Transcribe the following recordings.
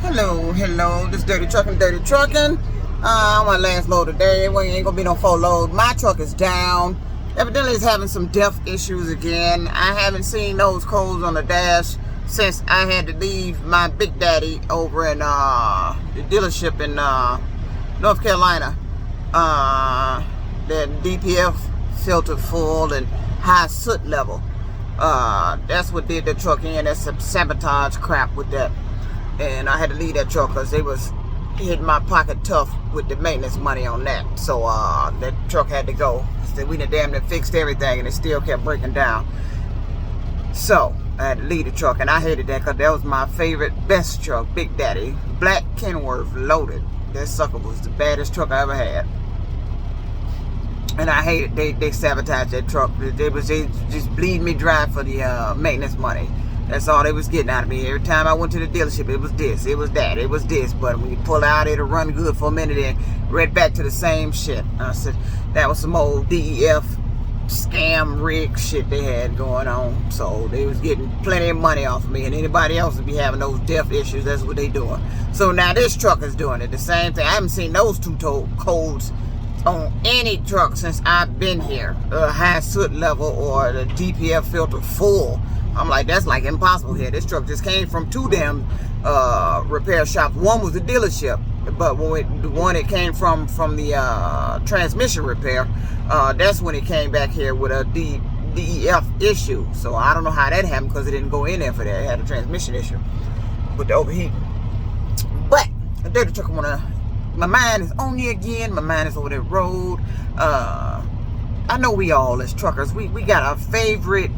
Hello, this Dirty Trucking. On my last load today, well, ain't gonna be no full load. My truck is down. Evidently it's having some DEF issues again. I haven't seen those codes on the dash since I had to leave my Big Daddy over in the dealership in North Carolina. The DPF filter full and high soot level. That's what did the truck in. That's some sabotage crap with that. And I had to leave that truck because they was hitting my pocket tough with the maintenance money on that. So that truck had to go. We done damn near fixed everything and it still kept breaking down. So I had to leave the truck, and I hated that because that was my favorite, best truck, Big Daddy. Black Kenworth loaded. That sucker was the baddest truck I ever had. And I hated they sabotaged that truck. They just bleed me dry for the maintenance money. That's all they was getting out of me. Every time I went to the dealership, it was this, it was that, it was this. But when you pull out, it'll run good for a minute and right back to the same shit. I said, that was some old DEF scam rig shit they had going on. So they was getting plenty of money off of me, and anybody else would be having those DEF issues. That's what they doing. So now this truck is doing it. The same thing. I haven't seen those two codes on any truck since I've been here. High soot level or the DPF filter full. I'm like, that's like impossible here. This truck just came from two damn repair shops. One was the dealership, but when the one it came from the transmission repair, that's when it came back here with a DEF issue. So I don't know how that happened because it didn't go in there for that. It had a transmission issue with the overheating. But the dirty truck my mind is on you again. My mind is over the road. I know we all as truckers, we got a favorite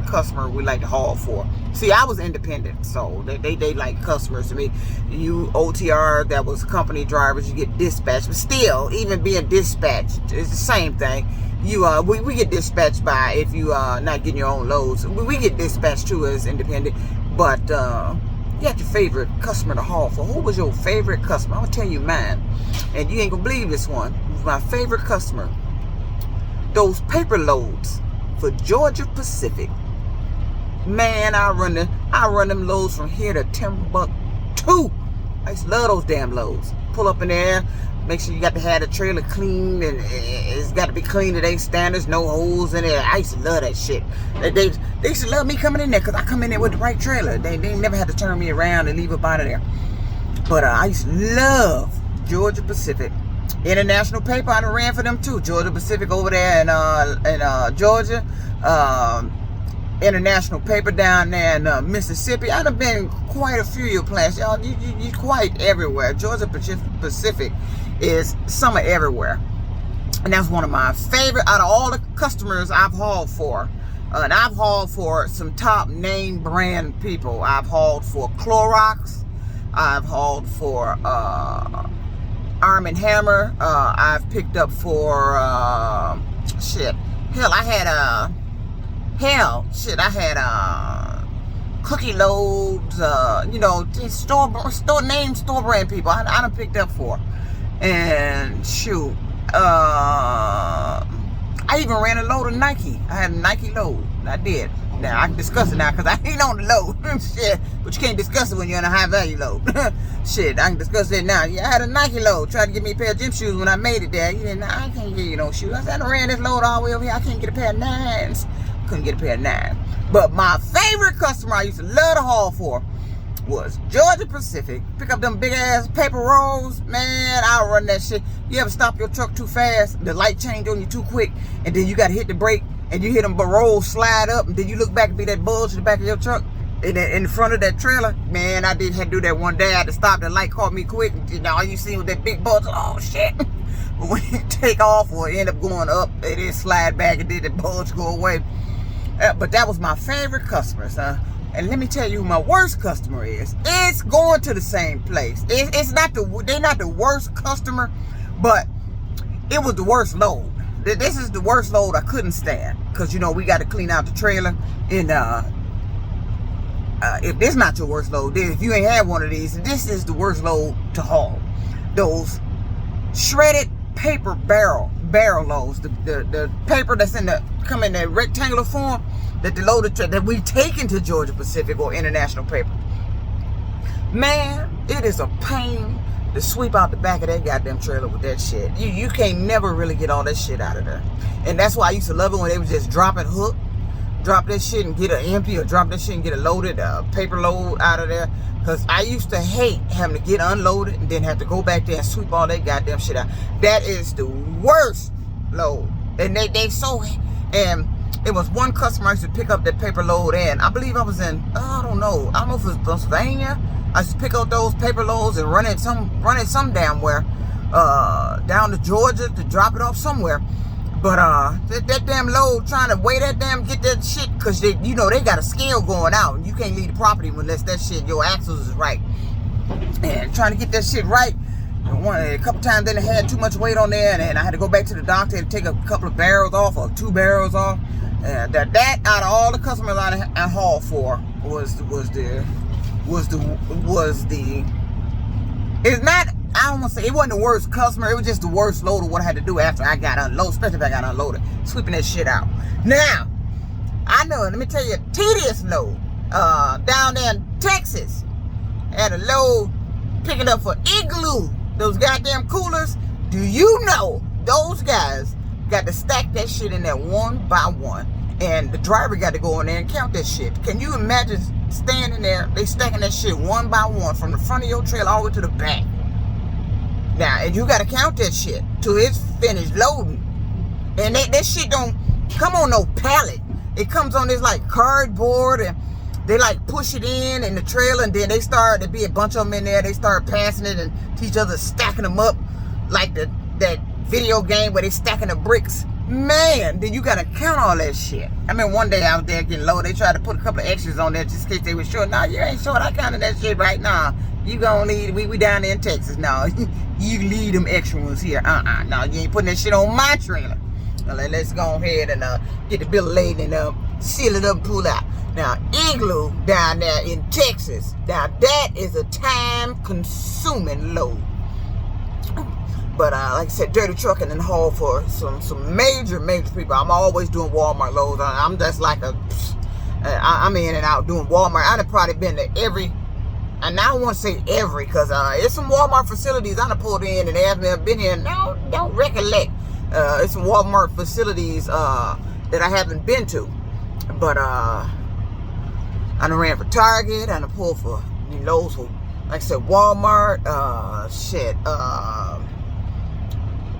customer we like to haul for. See, I was independent, so they like customers to me. You OTR, that was company drivers, you get dispatched, but still, even being dispatched, it's the same thing. You we get dispatched by, if you not getting your own loads, we get dispatched too as independent. But you got your favorite customer to haul for. Who was your favorite customer? I'm gonna tell you mine, and you ain't gonna believe this one. My favorite customer, those paper loads for Georgia Pacific. Man, I run them loads from here to Timbuktu. I used to love those damn loads. Pull up in there, make sure you got to have the trailer clean, and it's got to be clean to their standards, no holes in it. I used to love that shit. They used to love me coming in there because I come in there with the right trailer. They never had to turn me around and leave up out of there. But I used to love Georgia Pacific. International paper, I done ran for them too. Georgia Pacific over there in Georgia. International paper down there in Mississippi. I done been quite a few of your plants. Y'all, you quite everywhere. Georgia Pacific is summer everywhere. And that's one of my favorite out of all the customers I've hauled for. And I've hauled for some top name brand people. I've hauled for Clorox. I've hauled for Arm & Hammer. I've picked up for shit. Hell, I had cookie loads. You know, store brand people. I done picked up for. And shoot, I even ran a load of Nike. I had a Nike load. I did. Now I can discuss it now because I ain't on the load. Shit, but you can't discuss it when you're in a high value load. Shit, I can discuss it now. Yeah, I had a Nike load. Tried to get me a pair of gym shoes when I made it there. He said, nah, I can't get you no shoes. I said, I ran this load all the way over here. I can't get a pair of nines. Couldn't get a pair of nines. But my favorite customer I used to love to haul for was Georgia Pacific. Pick up them big ass paper rolls. Man, I'll run that shit. You ever stop your truck too fast? The light change on you too quick, and then you got to hit the brake, and you hit them rolls slide up, and then you look back and be that bulge in the back of your truck in front of that trailer. Man, I had to do that one day. I had to stop. The light caught me quick. You know, all you see with that big bulge. Oh shit! But when you take off or end up going up, it is slide back, and then the bulge go away. But that was my favorite customers, huh? And let me tell you who my worst customer is. It's going to the same place. They're not the worst customer, but it was the worst load. This is the worst load I couldn't stand. Because, you know, we got to clean out the trailer. And if this not your worst load, then if you ain't had one of these, this is the worst load to haul. Those shredded paper barrel loads. The paper that's come in that rectangular form. That the load that we take into Georgia Pacific or International paper. Man, it is a pain to sweep out the back of that goddamn trailer with that shit. You can't never really get all that shit out of there. And that's why I used to love it when they would just drop that shit and get an empty, or drop that shit and get a loaded paper load out of there. Because I used to hate having to get unloaded and then have to go back there and sweep all that goddamn shit out. That is the worst load. And they so, and it was one customer I used to pick up that paper load, and I believe I was in, I don't know if it was Pennsylvania. I used to pick up those paper loads and run it some damn where, down to Georgia to drop it off somewhere. But that damn load, trying to weigh that damn, get that shit, because they got a scale going out, and you can't leave the property unless that shit, your axles is right. And trying to get that shit right, a couple times then it had too much weight on there, and I had to go back to the doctor and take a couple of barrels off, or 2 barrels off. And that out of all the customers I hauled for was the it's not, I don't want to say it wasn't the worst customer, it was just the worst load of what I had to do after I got unloaded, especially if I got unloaded, sweeping that shit out. Now, I know, let me tell you a tedious load. Down there in Texas, had a load picking up for Igloo, those goddamn coolers. Do you know those guys got to stack that shit in there one by one, and the driver got to go in there and count that shit? Can you imagine standing there, they stacking that shit one by one from the front of your trailer all the way to the back? Now, and you got to count that shit till it's finished loading. And that shit don't come on no pallet. It comes on this like cardboard, and they like push it in the trailer, and then they start to be a bunch of them in there. They start passing it and each other stacking them up like that video game where they stacking the bricks. Man, then you gotta count all that shit. I mean, one day I was there getting low. They tried to put a couple of extras on there just in case they were short. No, you ain't short. I counted that shit right now. You gonna need, we down there in Texas now. You leave them extra ones here. No, you ain't putting that shit on my trailer. Now, let's go ahead and get the bill of lading and seal it up and pull out. Now, Igloo down there in Texas, now that is a time-consuming load. But like I said, dirty trucking and haul for some major people. I'm always doing Walmart loads. I'm just like I'm in and out doing Walmart. I've probably been to every, and I don't want to say every, because it's some Walmart facilities I done pulled in and I've been here. No, don't recollect. It's some Walmart facilities that I haven't been to. But I done ran for Target. I done pulled for loads for, like I said, Walmart.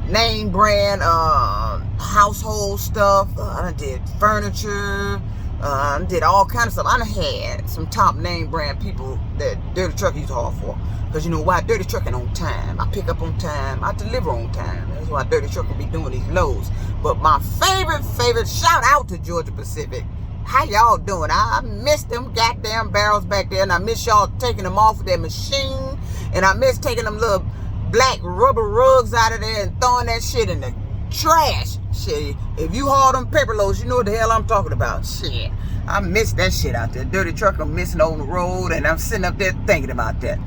Name brand, household stuff. I done did furniture. I did all kinds of stuff. I done had some top name brand people that Dirty Truck used to haul for. Because you know why? Dirty Trucking on time. I pick up on time. I deliver on time. That's why Dirty Truck will be doing these loads. But my favorite, shout out to Georgia Pacific. How y'all doing? I miss them goddamn barrels back there, and I miss y'all taking them off of their machine, and I miss taking them little black rubber rugs out of there and throwing that shit in the trash. Shit, if you haul them paper loads, you know what the hell I'm talking about. Shit, I miss that shit out there. Dirty Truck, I'm missing on the road, and I'm sitting up there thinking about that.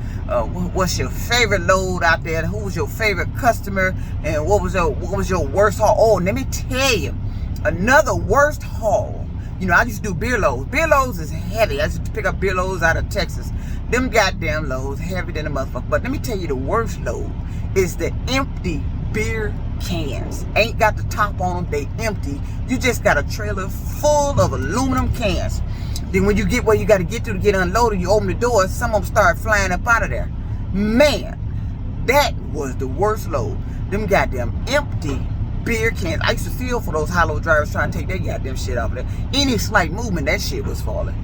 What's your favorite load out there? Who was your favorite customer? And what was your worst haul? Oh, let me tell you, another worst haul. You know, I used to do beer loads. Beer loads is heavy. I used to pick up beer loads out of Texas. Them goddamn loads heavy than a motherfucker. But let me tell you, the worst load is the empty beer cans. Ain't got the top on them. They empty. You just got a trailer full of aluminum cans. Then when you get where you got to get to get unloaded, you open the door, some of them start flying up out of there. Man, that was the worst load. Them goddamn empty beer cans. I used to feel for those hollow drivers trying to take their goddamn shit off of there. Any slight movement, that shit was falling.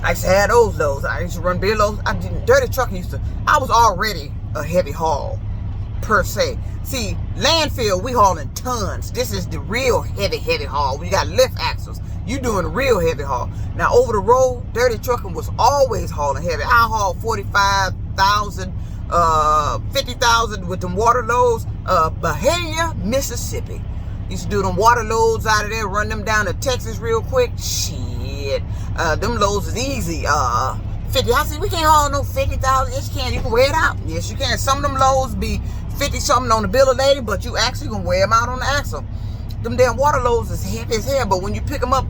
I used to have those loads. I used to run beer loads. Dirty Trucking I was already a heavy haul, per se. See, landfill, we hauling tons. This is the real heavy haul. We got lift axles. You doing real heavy haul. Now, over the road, Dirty Trucking was always hauling heavy. I hauled 45,000, 50,000 with them water loads. Bahia, Mississippi. Used to do them water loads out of there, run them down to Texas real quick. Shit. Them loads is easy. 50. I said, we can't haul no 50,000. Yes, you can. You can wear it out. Yes, you can. Some of them loads be 50 something on the bill of lading, but you actually can wear them out on the axle. them damn water loads is heavy as hell, but when you pick them up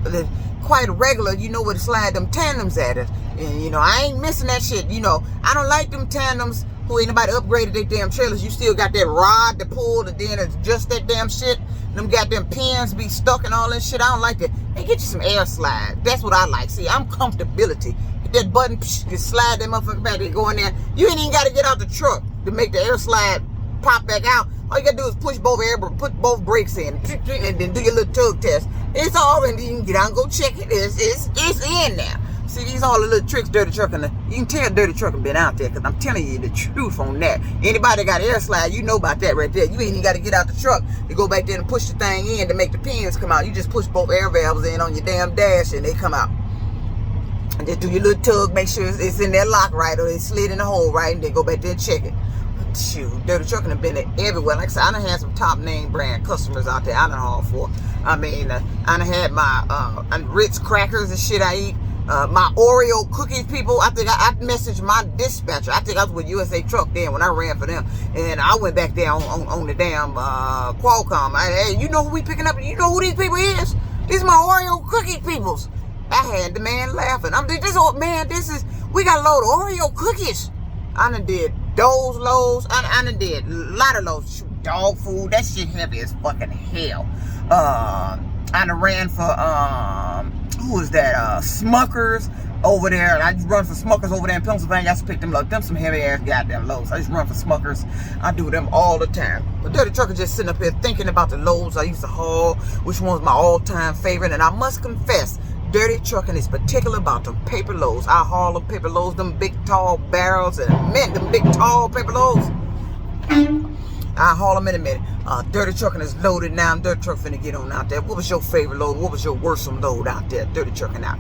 quite regular, you know where to slide them tandems at it. And you know, I ain't missing that shit. You know, I don't like them tandems who ain't nobody upgraded their damn trailers. You still got that rod to pull, and then it's just that damn shit. Them goddamn pins be stuck and all that shit. I don't like that. Hey, get you some air slide. That's what I like. See, I'm comfortability. Hit that button, you slide that motherfucker back, they go in there. You ain't even got to get out the truck to make the air slide pop back out. All you got to do is push put both brakes in, and then do your little tug test. It's all in. You can get out and go check it. It's in there. See, these all the little tricks Dirty Trucking. You can tell Dirty Trucking been out there, because I'm telling you the truth on that. Anybody that got air slide, you know about that right there. You ain't even got to get out the truck to go back there and push the thing in to make the pins come out. You just push both air valves in on your damn dash and they come out. And just do your little tug, make sure it's in that lock right, or it slid in the hole right, and then go back there and check it. Shoot, Dirty Trucking have been everywhere. Like I said, I done had some top name brand customers out there I done hauled for. I mean, I done had my Ritz crackers and shit I eat. My Oreo cookies people, I think I messaged my dispatcher. I think I was with USA Truck then when I ran for them. And I went back there on the damn Qualcomm. Hey, you know who we picking up? You know who these people is? These my Oreo cookie peoples. I had the man laughing. We got a load of Oreo cookies. I done did those loads. I done did a lot of loads. Shoot, dog food. That shit heavy as fucking hell. I done ran for, who was that? Smuckers over there. I just run for Smuckers over there in Pennsylvania. I just pick them up. Them some heavy ass goddamn loads. I just run for Smuckers. I do them all the time. But Dirty Trucker just sitting up here thinking about the loads I used to haul, which one's my all-time favorite. And I must confess, Dirty Trucking is particular about them paper loads. I haul them paper loads, them big tall barrels, and them big tall paper loads. I'll haul them in a minute. Dirty Trucking is loaded now. Dirty Truck finna get on out there. What was your favorite load? What was your worst load out there? Dirty Trucking out.